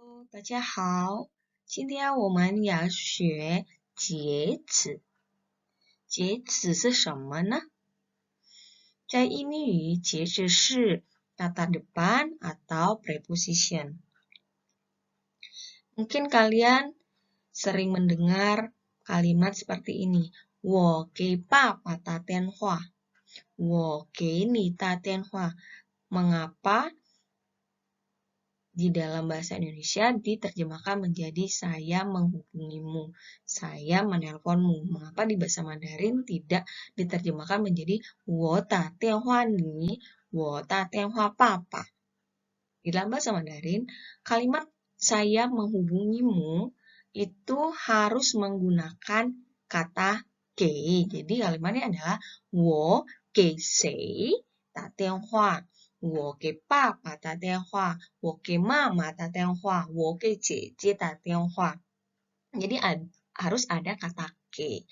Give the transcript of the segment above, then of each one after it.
大家好，今天我们要学介词。介词是什么呢？在英语，介词是kata depan atau preposition. Mungkin kalian sering mendengar kalimat seperti ini. 我给爸爸打电话。我给你打电话。Mengapa di dalam bahasa Indonesia diterjemahkan menjadi saya menghubungimu, saya menelponmu. Mengapa di bahasa Mandarin tidak diterjemahkan menjadi 我打电话你，我打电话爸爸. Di dalam bahasa Mandarin, kalimat saya menghubungimu itu harus menggunakan kata ke. Jadi kalimatnya adalah 我给谁打电话。我给爸爸打电话，我给妈妈打电话，我给姐姐打电话. Jadi harus ada kata ke.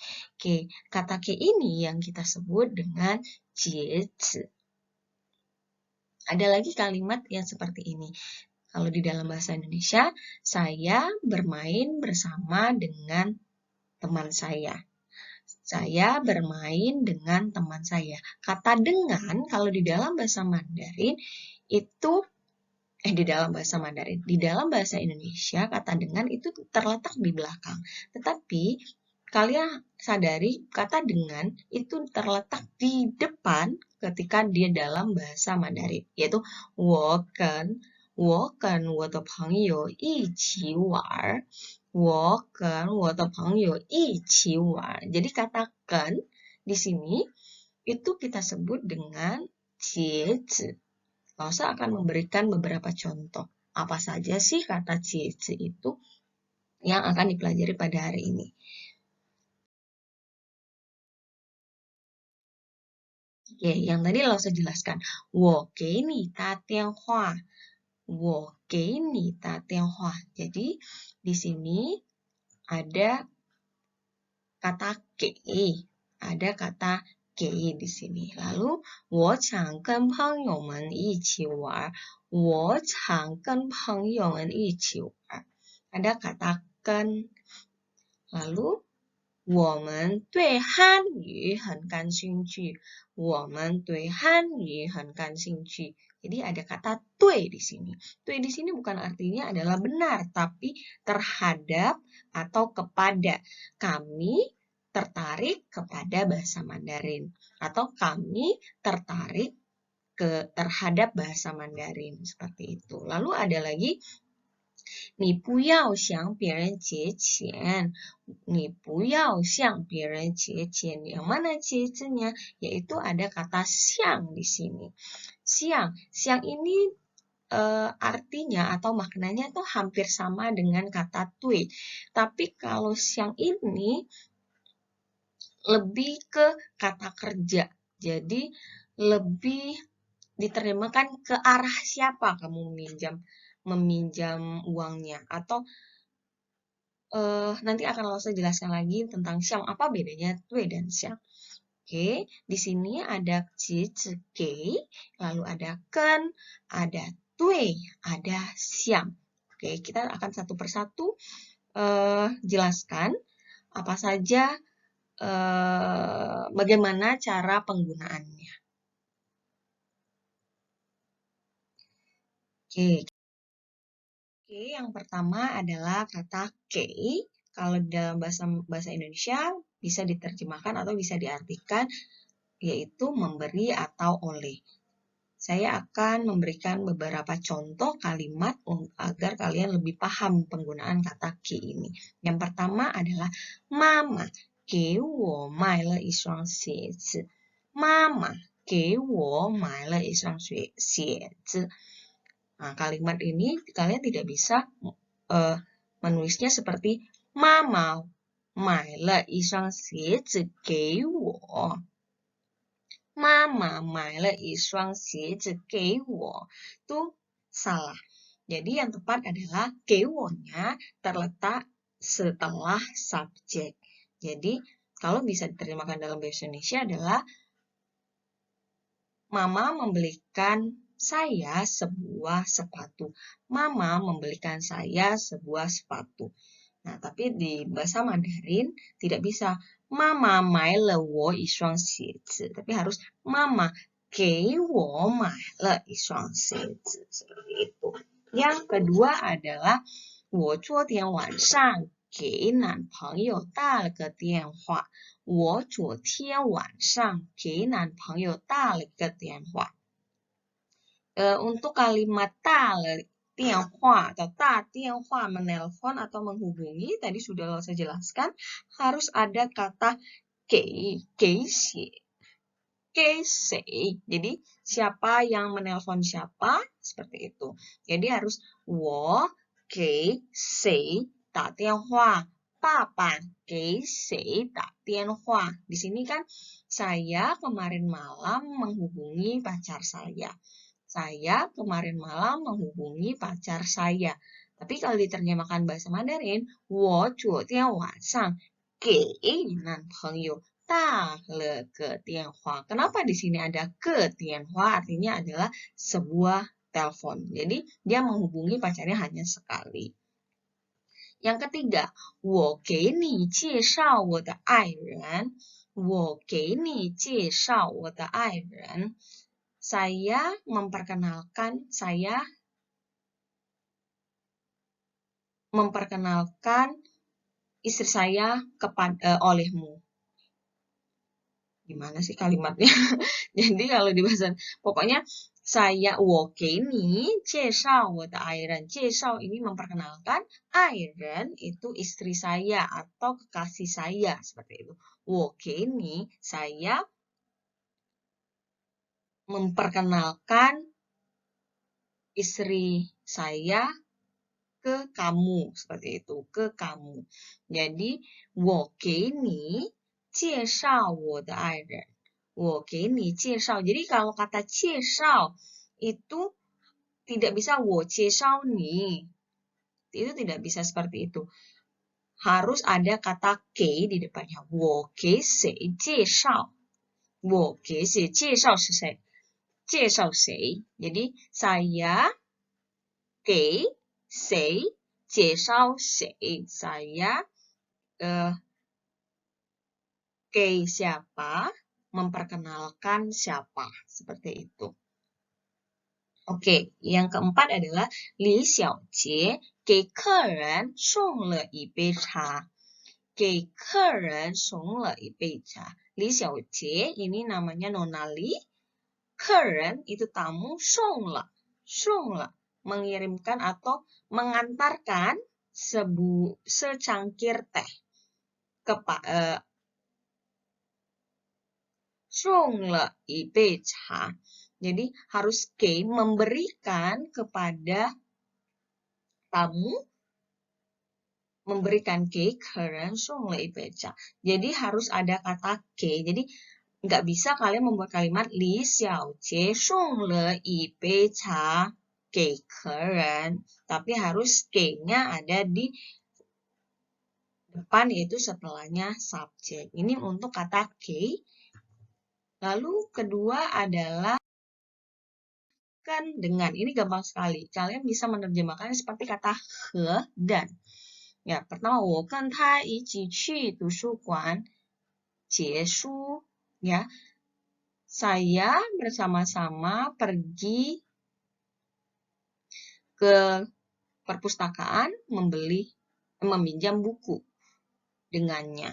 Kata ke ini yang kita sebut dengan 介词. Ada lagi kalimat yang seperti ini. Kalau di dalam bahasa Indonesia, saya bermain bersama dengan teman saya. Saya bermain dengan teman saya. Kata dengan kalau di dalam bahasa Mandarin itu di dalam bahasa Indonesia kata dengan itu terletak di belakang. Tetapi kalian sadari kata dengan itu terletak di depan ketika dia dalam bahasa Mandarin, yaitu 我跟我的朋友一起玩。我跟我的朋友一起玩. Jadi kata 跟 di sini itu kita sebut dengan 介词. Lausa akan memberikan beberapa contoh. Apa saja sih kata 介词itu yang akan dipelajari pada hari ini? Oke, yang tadi Lausa jelaskan. 我给你打电话。我给你打电话. Jadi di sini ada kata ke, ada kata ke di sini. Lalu 我想跟朋友们一起玩。我想跟朋友们一起玩. Ada kata 跟. Lalu 我们对汉语很感兴趣。我们对汉语很感兴趣. Jadi ada kata 对 di sini. 对 di sini bukan artinya adalah benar, tapi terhadap atau kepada. Kami tertarik kepada bahasa Mandarin. Atau kami tertarik terhadap bahasa Mandarin. Seperti itu. Lalu ada lagi 你不要向别人借钱。你不要向别人借钱. Yang mana 借钱-nya? Yaitu ada kata 向 di sini. Siang ini artinya atau maknanya tuh hampir sama dengan kata 对. Tapi kalau siang ini lebih ke kata kerja. Jadi lebih diterjemahkan ke arah siapa kamu meminjam uangnya. Atau nanti akan Lausa jelaskan lagi tentang siang. Apa bedanya 对 dan siang. Oke, di sini ada 介词给, lalu ada 跟, ada 对, ada siang. Oke, kita akan satu persatu jelaskan apa saja bagaimana cara penggunaannya. Oke, yang pertama adalah kata ke. Kalau dalam bahasa Indonesia bisa diterjemahkan atau bisa diartikan yaitu memberi atau oleh. Saya akan memberikan beberapa contoh kalimat agar kalian lebih paham penggunaan kata ke ini. Yang pertama adalah 妈妈给我买了一双鞋子。妈妈给我买了一双鞋子. Nah, kalimat ini kalian tidak bisa menulisnya seperti 妈妈买了一双鞋子给我。妈妈买了一双鞋子给我. Itu salah. Jadi yang tepat adalah 给我-nya terletak setelah subjek. Jadi kalau bisa diterjemahkan dalam bahasa Indonesia adalah Mama membelikan saya sebuah sepatu. Mama membelikan saya sebuah sepatu. Nah, tapi di bahasa Mandarin tidak bisa Mama 买了我一双鞋子, tapi harus Mama 给我买了一双鞋子, seperti itu. Yang kedua adalah 我昨天晚上给男朋友打了个电话。我昨天晚上给男朋友打了个电话。Untuk kalimat 打了电话 atau 打电话 menelpon atau menghubungi, tadi sudah saya jelaskan, harus ada kata 给谁. Jadi siapa yang menelpon siapa, seperti itu. Jadi harus 我给谁打电话. 爸爸给谁打电话. Di sini kan saya kemarin malam menghubungi pacar saya. Saya kemarin malam menghubungi pacar saya. Tapi kalau diterjemahkan bahasa Mandarin, 我昨天晚上给男朋友打了个电话. Kenapa di sini ada ke tianhua? Artinya adalah sebuah telepon. Jadi dia menghubungi pacarnya hanya sekali. Yang ketiga, 我给你介绍我的爱人。我给你介绍我的爱人。Saya memperkenalkan istri saya olehmu. Gimana sih kalimatnya? Jadi kalau di bahasa, pokoknya saya 我给你介绍我的爱人. 介绍 ini memperkenalkan, 爱人 itu istri saya atau kekasih saya, seperti itu. 我给你 saya memperkenalkan istri saya ke kamu, seperti itu, ke kamu. Jadi 我给你介绍我的爱人。我给你介绍. Jadi kalau kata 介绍 itu tidak bisa 我介绍你. Itu tidak bisa seperti itu. Harus ada kata 给 di depannya. 我给谁介绍. 我给谁介绍是谁? 介绍谁. Jadi saya 给谁介绍谁. Saya 给 siapa memperkenalkan siapa, seperti itu. Oke, yang keempat adalah Li Xiaojie 给客人送了一杯茶。给客人送了一杯茶。Li Xiaojie ini namanya Nona Li. 客人 itu tamu, 送了 mengirimkan atau mengantarkan secangkir teh. 送了一杯茶. Jadi harus 给 memberikan kepada tamu, memberikan 给客人送了一杯茶. Jadi harus ada kata 给. Jadi nggak bisa kalian membuat kalimat Li Xiaojie 送了一杯茶给客人. Tapi harus 给-nya ada di depan, yaitu setelahnya subjek. Ini untuk kata 给. Lalu kedua adalah kan dengan. Ini gampang sekali. Kalian bisa menerjemahkannya seperti kata he dan. Ya, pertama 我跟他一起去图书馆借书. Ya, saya bersama-sama pergi ke perpustakaan meminjam buku dengannya.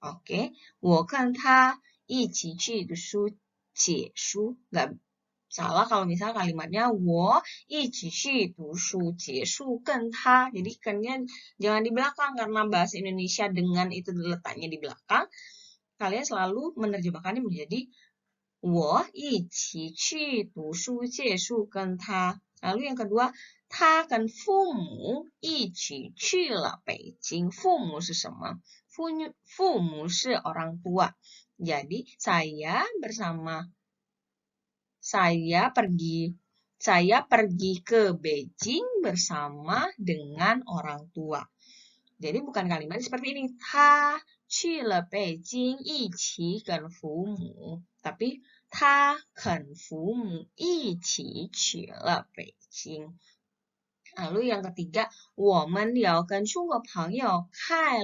Oke, 我跟他一起去图书借书. Nggak salah kalau misalnya kalimatnya 我一起去读书借书跟他. Jadi kan-nya jangan di belakang karena bahasa Indonesia dengan itu letaknya di belakang. Kalian selalu menerjemahkannya menjadi 我一起去读书借书跟他. Lalu yang kedua, 他跟父母一起去了北京. 父母是什么? 父母是 orang tua. Jadi saya pergi ke Beijing bersama dengan orang tua. Jadi bukan kalimat seperti ini. 他去了北京一起跟父母. Tapi 他肯父母一起去了北京。Lalu yang ketiga, 我们要跟中国朋友开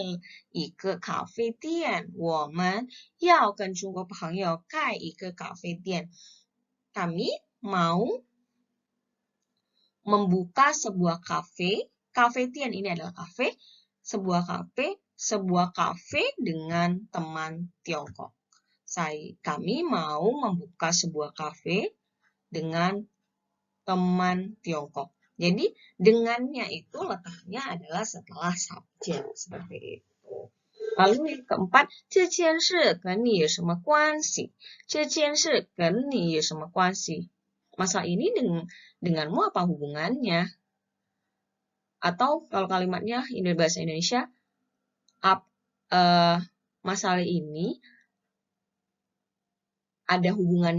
一个咖啡店。我们要跟中国朋友开一个咖啡店。Kami mau membuka sebuah kafe. Kafe Tian ini adalah kafe. Sebuah kafe dengan teman Tiongkok. Kami mau membuka sebuah kafe dengan teman Tiongkok. Jadi dengannya itu letaknya adalah setelah subjek seperti itu. Lalu yang keempat, 这件事跟你有什么关系？这件事跟你有什么关系？ Masalah ini denganmu apa hubungannya? Atau kalau kalimatnya ini bahasa Indonesia, masalah ini ada hubungan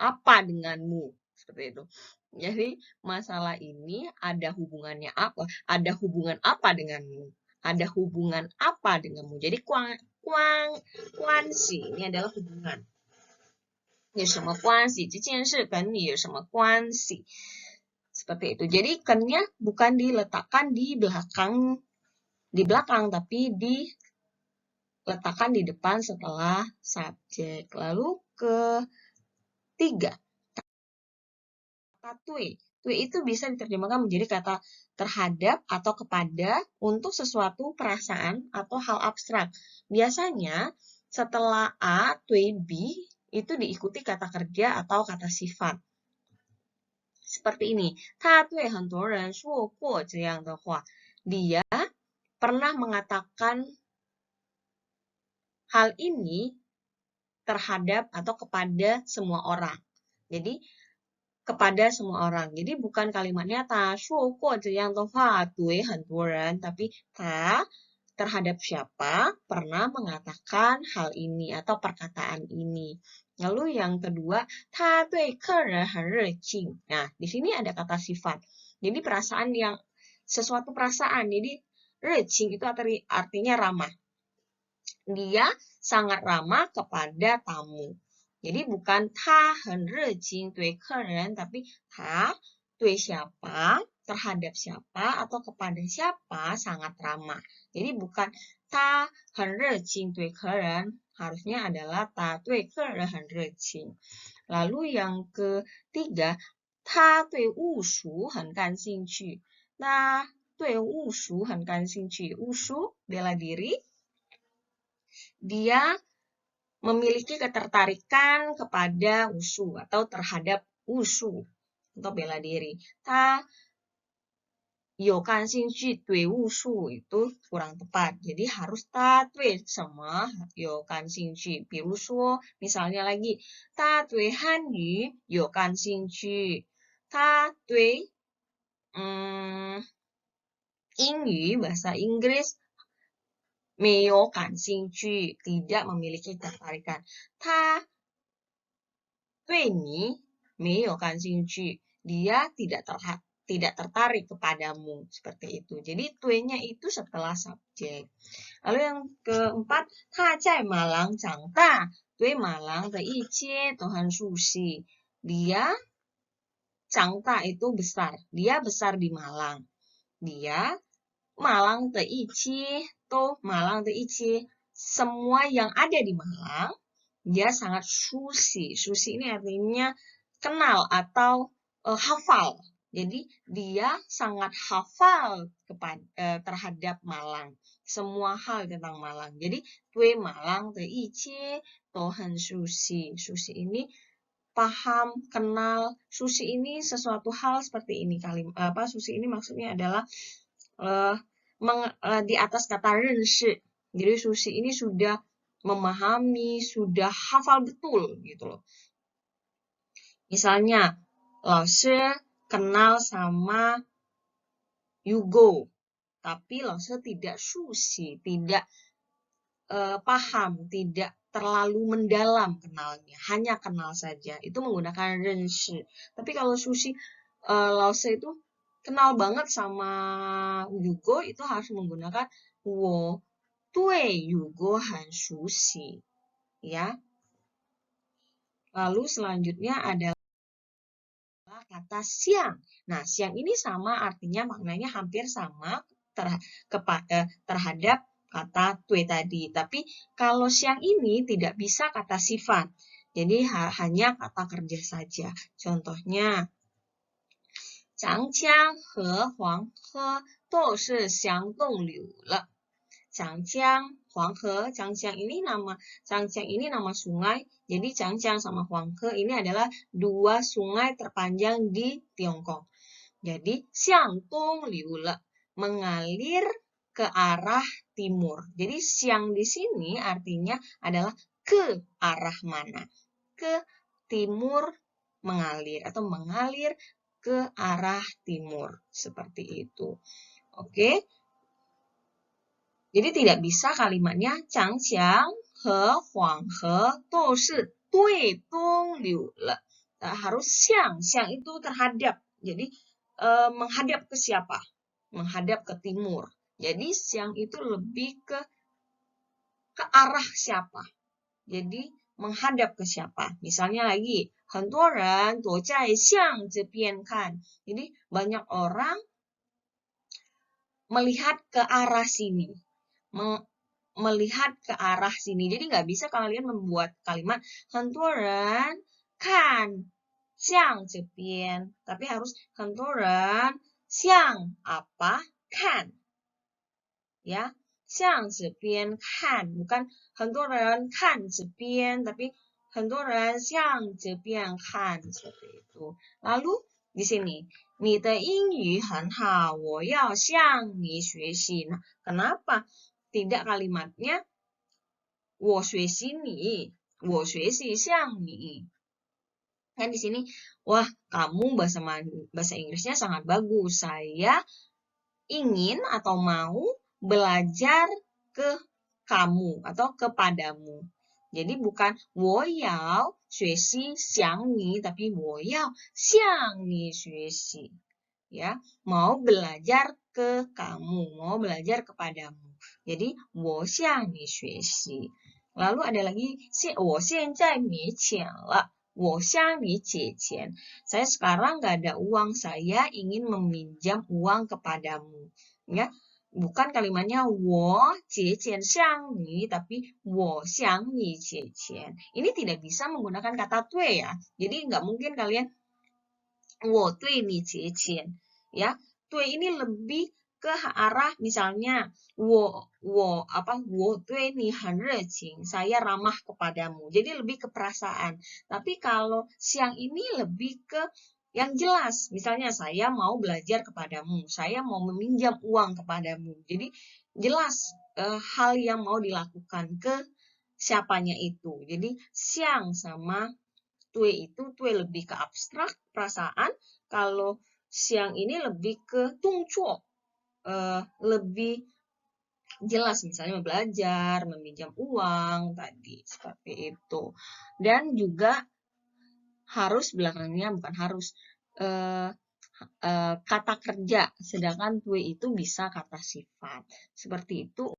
apa denganmu? Seperti itu. Jadi masalah ini ada hubungannya apa? Ada hubungan apa denganmu? Ada hubungan apa denganmu? Jadi kuansi ini adalah hubungan. 有什么关系？这件事跟你有什么关系？ Seperti itu. Jadi kan-nya bukan diletakkan di belakang, tapi diletakkan di depan setelah subjek. Lalu ketiga, kata tui. Tui itu bisa diterjemahkan menjadi kata terhadap atau kepada untuk sesuatu perasaan atau hal abstrak. Biasanya setelah A, tui B itu diikuti kata kerja atau kata sifat. Seperti ini. 他对很多人说过这样的话. Dia pernah mengatakan hal ini terhadap atau kepada semua orang. Jadi kepada semua orang. Jadi bukan kalimatnya 他说过这样的话对很多人, tapi 他 terhadap siapa pernah mengatakan hal ini atau perkataan ini. Lalu yang kedua, 他对客人很热情. Nah, di sini ada kata sifat. Jadi sesuatu perasaan. Jadi 热情itu artinya ramah. Dia sangat ramah kepada tamu. Jadi bukan 他很热情对客人, tapi 他对siapa, terhadap siapa atau kepada siapa sangat ramah. Jadi bukan 他很热情对客人, harusnya adalah 他对客人很热情. Lalu yang ketiga, 他对巫术很感兴趣. 他对巫术很感兴趣. Wushu, bela diri. Dia memiliki ketertarikan kepada wushu atau terhadap wushu atau bela diri. 他有感兴趣对巫术 itu kurang tepat. Jadi harus 他对什么有感兴趣. 比如说 misalnya lagi 他对汉语有感兴趣. 他对英语 bahasa Inggris 没有感兴趣, tidak memiliki ketertarikan. 他对你没有感兴趣, dia tidak tertarik kepadamu, seperti itu. Jadi tuenya itu setelah subjek. Lalu yang keempat, 他在马郎长大, 对马郎的一切都很熟悉. Dia 长大 itu besar. Dia besar di Malang. Dia Malang的一切 Malang的一切 semua yang ada di Malang dia sangat susi. Susi ini artinya kenal atau hafal. Jadi dia sangat hafal terhadap Malang. Semua hal tentang Malang. Jadi 对 Malang 的一切都很熟悉. Susi ini paham, kenal. Susi ini sesuatu hal seperti ini. Susi ini maksudnya adalah di atas kata 认识. Jadi susi ini sudah memahami, sudah hafal betul gitu loh. Misalnya, 老师 kenal sama Yugo, tapi 老师 tidak susi, tidak paham, tidak terlalu mendalam kenalnya, hanya kenal saja. Itu menggunakan 认识. Tapi kalau susi, 老师 itu kenal banget sama Yugo, itu harus menggunakan 我对 Yugo han sushi. Ya. Lalu selanjutnya adalah kata siang. Nah, siang ini sama artinya maknanya hampir sama terhadap kata tue tadi. Tapi kalau siang ini tidak bisa kata sifat. Jadi hanya kata kerja saja. Contohnya, 长江和黄河都是相冻流了。Changjiang, Huanghe, Changjiang ini nama sungai. Jadi Changjiang sama Huanghe ini adalah dua sungai terpanjang di Tiongkok. Jadi Xiangdong Liule mengalir ke arah timur. Jadi siang di sini artinya adalah ke arah mana? Ke timur mengalir atau mengalir ke arah timur seperti itu. Oke. Jadi tidak bisa kalimatnya 长江和黄河都是对东流了. Harus siang. Siang itu terhadap. Jadi menghadap ke siapa? Menghadap ke timur. Jadi siang itu lebih ke arah siapa? Jadi menghadap ke siapa? Misalnya lagi, 很多人躲在向这边看. Jadi banyak orang melihat ke arah sini. Melihat ke arah sini. Jadi nggak bisa kalian membuat kalimat 很多人看向这边. Tapi harus 很多人向apa? 看. Ya, 向这边看. Bukan 很多人看这边, tapi 很多人向这边看. Seperti itu. Lalu di sini, 你的英语很好，我要向你学习. Nah, kenapa tidak kalimatnya 我学习你，我学习向你. Kan di sini, wah kamu bahasa Inggrisnya sangat bagus. Saya ingin atau mau belajar ke kamu atau kepadamu. Jadi bukan 我要学习向你, tapi 我要向你学习. Ya, mau belajar ke kamu, mau belajar kepadamu. Jadi 我向你学习. Lalu ada lagi 我现在没钱了，我向你借钱. Saya sekarang nggak ada uang, saya ingin meminjam uang kepadamu. Ya, bukan kalimatnya 我借钱向你, tapi 我向你借钱. Ini tidak bisa menggunakan kata 对 ya. Jadi nggak mungkin kalian 我对你借钱. Ya, 对 ini lebih ke arah misalnya 我对你很热情, saya ramah kepadamu. Jadi lebih ke perasaan. Tapi kalau siang ini lebih ke yang jelas. Misalnya saya mau belajar kepadamu, saya mau meminjam uang kepadamu. Jadi jelas hal yang mau dilakukan ke siapanya itu. Jadi siang sama tue itu, tue lebih ke abstrak perasaan. Kalau siang ini lebih ke tungcuo. Lebih jelas, misalnya belajar, meminjam uang tadi seperti itu. Dan juga harus belakangnya bukan harus kata kerja, sedangkan tue itu bisa kata sifat. Seperti itu.